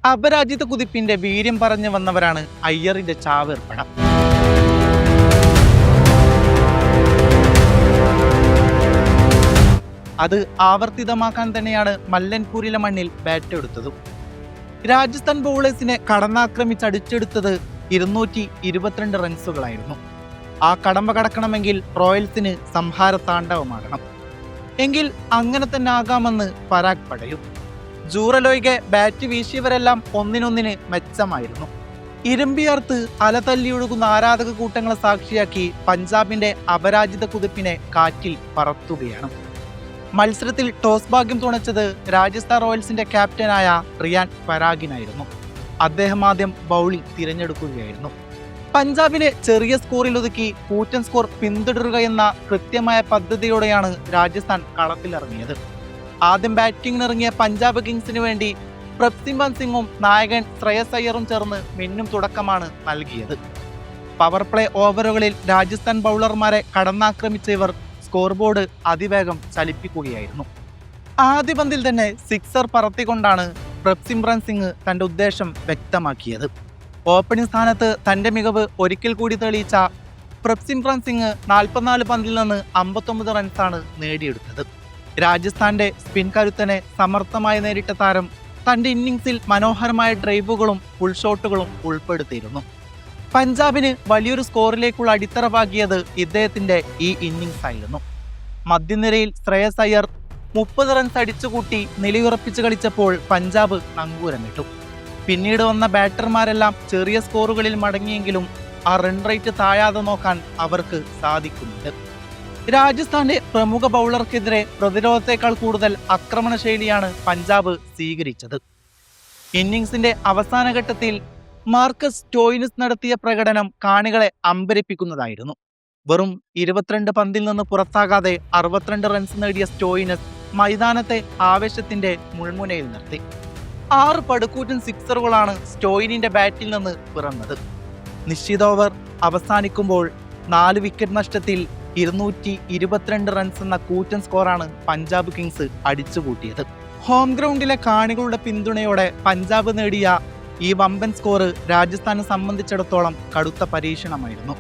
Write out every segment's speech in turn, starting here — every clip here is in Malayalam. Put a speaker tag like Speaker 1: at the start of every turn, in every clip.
Speaker 1: അപരാജിത കുതിപ്പിന്റെ വീര്യം പറഞ്ഞു വന്നവരാണ് അയ്യറിന്റെ ചാവേർപ്പട. അത് ആവർത്തിതമാക്കാൻ തന്നെയാണ് മല്ലൻപൂരിലെ മണ്ണിൽ ബാറ്റെടുത്തതും. രാജസ്ഥാൻ ബൗളേഴ്സിനെ കടന്നാക്രമിച്ചടിച്ചെടുത്തത് 222 റൺസുകളായിരുന്നു. ആ കടമ്പ കടക്കണമെങ്കിൽ റോയൽസിന് സംഹാര താണ്ഡവമാകണം. എങ്കിൽ അങ്ങനെ തന്നെ ആകാമെന്ന് പരാഗ് പടയും. ജൂറലോയ്ക്ക് ബാറ്റ് വീശിയവരെല്ലാം ഒന്നിനൊന്നിന് മെച്ചമായിരുന്നു. ഇരുമ്പിയർത്ത് അലതല്ലിയൊഴുകുന്ന ആരാധക കൂട്ടങ്ങളെ സാക്ഷിയാക്കി പഞ്ചാബിന്റെ അപരാജിത കുതിപ്പിനെ കാറ്റിൽ പറത്തുകയാണ്. മത്സരത്തിൽ ടോസ് ഭാഗ്യം തുണച്ചത് രാജസ്ഥാൻ റോയൽസിന്റെ ക്യാപ്റ്റനായ റിയാൻ പരാഗിനായിരുന്നു. അദ്ദേഹം ആദ്യം ബൗളിംഗ് തിരഞ്ഞെടുക്കുകയായിരുന്നു. പഞ്ചാബിനെ ചെറിയ സ്കോറിൽ ഒതുക്കി കൂറ്റൻ സ്കോർ പിന്തുടരുക എന്ന കൃത്യമായ പദ്ധതിയോടെയാണ് രാജസ്ഥാൻ കളത്തിലിറങ്ങിയത്. ആദ്യം ബാറ്റിംഗിനിറങ്ങിയ പഞ്ചാബ് കിങ്സിന് വേണ്ടി പ്രഭ്സിമ്രൻ സിംഗും നായകൻ ശ്രേയസ് അയ്യറും ചേർന്ന് മിന്നും തുടക്കമാണ് നൽകിയത്. പവർ പ്ലേ ഓവറുകളിൽ രാജസ്ഥാൻ ബൗളർമാരെ കടന്നാക്രമിച്ച ഇവർ സ്കോർ ബോർഡ് അതിവേഗം ചലിപ്പിക്കുകയായിരുന്നു. ആദ്യ പന്തിൽ തന്നെ സിക്സർ പറത്തിക്കൊണ്ടാണ് പ്രഭ്സിമ്രൻ സിംഗ് തന്റെ ഉദ്ദേശം വ്യക്തമാക്കിയത്. ഓപ്പണിംഗ് സ്ഥാനത്ത് തന്റെ മികവ് ഒരിക്കൽ കൂടി തെളിയിച്ച പ്രഭ്സിമ്രൻ സിംഗ് 44 പന്തിൽ നിന്ന് 59 റൺസാണ് നേടിയെടുത്തത്. രാജസ്ഥാന്റെ സ്പിൻ കരുത്തനെ സമർത്ഥമായി നേരിട്ട താരം തന്റെ ഇന്നിംഗ്സിൽ മനോഹരമായ ഡ്രൈവുകളും ഫുൾ ഷോട്ടുകളും ഉൾപ്പെടുത്തിയിരുന്നു. പഞ്ചാബിന് വലിയൊരു സ്കോറിലേക്കുള്ള അടിത്തറ പാകിയത് ഇദ്ദേഹത്തിന്റെ ഈ ഇന്നിംഗ്സ് ആയിരുന്നു. മധ്യനിരയിൽ ശ്രേയസ് അയ്യർ 30 റൺസ് അടിച്ചുകൂട്ടി നിലയുറപ്പിച്ച് കളിച്ചപ്പോൾ പഞ്ചാബ് നങ്കൂരമിട്ടു. പിന്നീട് വന്ന ബാറ്റർമാരെല്ലാം ചെറിയ സ്കോറുകളിൽ മടങ്ങിയെങ്കിലും ആ റൺ റേറ്റ് താഴാതെ നോക്കാൻ അവർക്ക് സാധിക്കുന്നുണ്ട്. രാജസ്ഥാന്റെ പ്രമുഖ ബൗളർക്കെതിരെ പ്രതിരോധത്തെക്കാൾ കൂടുതൽ ആക്രമണ ശൈലിയാണ് പഞ്ചാബ് സ്വീകരിച്ചത്. ഇന്നിംഗ്സിന്റെ അവസാന ഘട്ടത്തിൽ മാർക്കസ് സ്റ്റോയിനിസ് നടത്തിയ പ്രകടനം കാണികളെ അമ്പരിപ്പിക്കുന്നതായിരുന്നു. വെറും 22 പന്തിൽ നിന്ന് പുറത്താകാതെ 62 റൺസ് നേടിയ സ്റ്റോയിനിസ് മൈതാനത്തെ ആവേശത്തിന്റെ മുൾമുനയിൽ നിർത്തി. 6 പടുകൂറ്റൻ സിക്സറുകളാണ് സ്റ്റോയിനിന്റെ ബാറ്റിൽ നിന്ന് പിറന്നത്. നിശ്ചിത ഓവർ അവസാനിക്കുമ്പോൾ 4 വിക്കറ്റ് നഷ്ടത്തിൽ 222 റൺസ് എന്ന കൂറ്റൻ സ്കോറാണ് പഞ്ചാബ് കിങ്സ് അടിച്ചുകൂട്ടിയത്. ഹോം ഗ്രൗണ്ടിലെ കാണികളുടെ പിന്തുണയോടെ പഞ്ചാബ് നേടിയ ഈ വമ്പൻ സ്കോർ രാജസ്ഥാനെ സംബന്ധിച്ചിടത്തോളം കടുത്ത പരീക്ഷണമായിരുന്നു.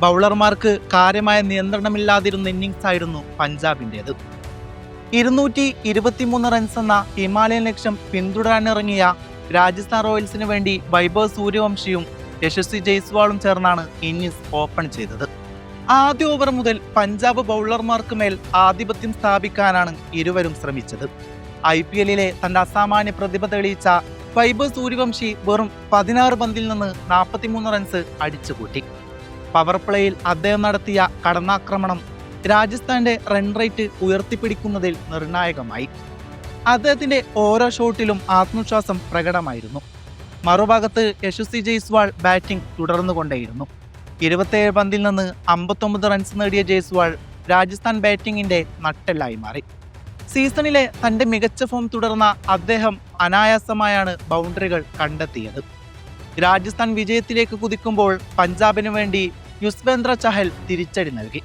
Speaker 1: ബൗളർമാർക്ക് കാര്യമായ നിയന്ത്രണമില്ലാതിരുന്ന ഇന്നിംഗ്സ് ആയിരുന്നു പഞ്ചാബിൻ്റേത്. 223 റൺസ് എന്ന ഹിമാലയൻ ലക്ഷ്യം പിന്തുടരാനിറങ്ങിയ രാജസ്ഥാൻ റോയൽസിന് വേണ്ടി വൈഭവ് സൂര്യവംശിയും യശസ്വി ജയ്സ്വാളും ചേർന്നാണ് ഇന്നിംഗ്സ് ഓപ്പൺ ചെയ്തത്. ആദ്യ ഓവർ മുതൽ പഞ്ചാബ് ബൗളർമാർക്ക് മേൽ ആധിപത്യം സ്ഥാപിക്കാനാണ് ഇരുവരും ശ്രമിച്ചത്. IPL-ലെ തന്റെ അസാമാന്യ പ്രതിഭ തെളിയിച്ച വൈഭവ് സൂര്യവംശി വെറും 16 പന്തിൽ നിന്ന് 43 റൺസ് അടിച്ചുകൂട്ടി. പവർ പ്ലേയിൽ അദ്ദേഹം നടത്തിയ കടന്നാക്രമണം രാജസ്ഥാന്റെ റൺ റേറ്റ് ഉയർത്തിപ്പിടിക്കുന്നതിൽ നിർണായകമായി. അദ്ദേഹത്തിന്റെ ഓരോ ഷോട്ടിലും ആത്മവിശ്വാസം പ്രകടമായിരുന്നു. മറുഭാഗത്ത് യശസ്വി ജയ്സ്വാൾ ബാറ്റിംഗ് തുടർന്നുകൊണ്ടേയിരുന്നു. 27 പന്തിൽ നിന്ന് 59 റൺസ് നേടിയ ജയ്സ്വാൾ രാജസ്ഥാൻ ബാറ്റിംഗിന്റെ നട്ടെല്ലായി മാറി. സീസണിലെ തന്റെ മികച്ച ഫോം തുടർന്ന അദ്ദേഹം അനായാസമായാണ് ബൗണ്ടറികൾ കണ്ടെത്തിയത്. രാജസ്ഥാൻ വിജയത്തിലേക്ക് കുതിക്കുമ്പോൾ പഞ്ചാബിനു വേണ്ടി യുസ്വേന്ദ്ര ചഹൽ തിരിച്ചടി നൽകി.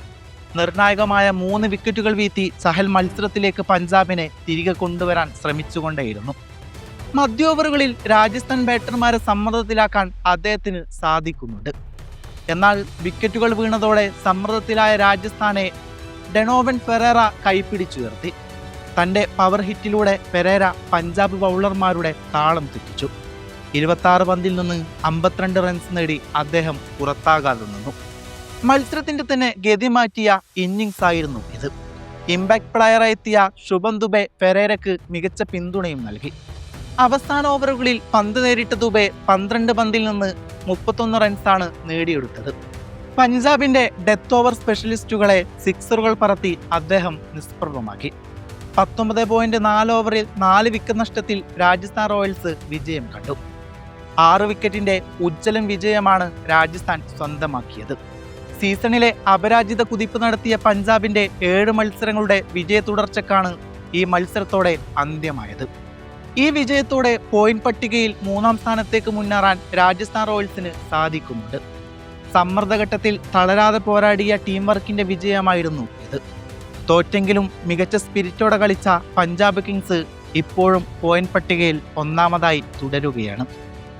Speaker 1: നിർണായകമായ 3 വിക്കറ്റുകൾ വീഴ്ത്തി ചഹൽ മത്സരത്തിലേക്ക് പഞ്ചാബിനെ തിരികെ കൊണ്ടുവരാൻ ശ്രമിച്ചുകൊണ്ടേയിരുന്നു. മധ്യ ഓവറുകളിൽ രാജസ്ഥാൻ ബാറ്റർമാരെ സമ്മർദ്ദത്തിലാക്കാൻ അദ്ദേഹത്തിന് സാധിക്കുന്നുണ്ട്. എന്നാൽ വിക്കറ്റുകൾ വീണതോടെ സമ്മർദ്ദത്തിലായ രാജസ്ഥാനെ ഡെനോവൻ ഫെറേറ കൈപ്പിടിച്ചുയർത്തി. തന്റെ പവർ ഹിറ്റിലൂടെ ഫെറേറ പഞ്ചാബ് ബൗളർമാരുടെ താളം തെറ്റിച്ചു. 26 പന്തിൽ നിന്ന് 52 റൺസ് നേടി അദ്ദേഹം പുറത്താകാതെ നിന്നു. മത്സരത്തിന്റെ തന്നെ ഗതി മാറ്റിയ ഇന്നിംഗ്സ് ആയിരുന്നു ഇത്. ഇമ്പാക്ട് പ്ലെയറായി എത്തിയ ശുഭം ദുബെ ഫെറേരയ്ക്ക് മികച്ച പിന്തുണയും നൽകി. അവസാന ഓവറുകളിൽ പന്ത് നേരിട്ട ദുബെ 12 പന്തിൽ നിന്ന് 31 റൺസാണ് നേടിയെടുത്തത്. പഞ്ചാബിന്റെ ഡെത്ത് ഓവർ സ്പെഷ്യലിസ്റ്റുകളെ സിക്സറുകൾ പറത്തി അദ്ദേഹം നിഷ്പ്രഭമാക്കി. 19.4 ഓവറിൽ 4 വിക്കറ്റ് നഷ്ടത്തിൽ രാജസ്ഥാൻ റോയൽസ് വിജയം കണ്ടു. 6 വിക്കറ്റിന്റെ ഉജ്ജ്വലൻ വിജയമാണ് രാജസ്ഥാൻ സ്വന്തമാക്കിയത്. സീസണിലെ അപരാജിത കുതിപ്പ് നടത്തിയ പഞ്ചാബിന്റെ 7 മത്സരങ്ങളുടെ വിജയ തുടർച്ചക്കാണ് ഈ മത്സരത്തോടെ അന്ത്യമായത്. ഈ വിജയത്തോടെ പോയിന്റ് പട്ടികയിൽ 3-ാം സ്ഥാനത്തേക്ക് മുന്നേറാൻ രാജസ്ഥാൻ റോയൽസിന് സാധിക്കുന്നുണ്ട്. സമ്മർദ്ദഘട്ടത്തിൽ തളരാതെ പോരാടിയ ടീം വർക്കിന്റെ വിജയമായിരുന്നു ഇത്. തോറ്റെങ്കിലും മികച്ച സ്പിരിറ്റോടെ കളിച്ച പഞ്ചാബ് കിങ്സ് ഇപ്പോഴും പോയിന്റ് പട്ടികയിൽ ഒന്നാമതായി തുടരുകയാണ്.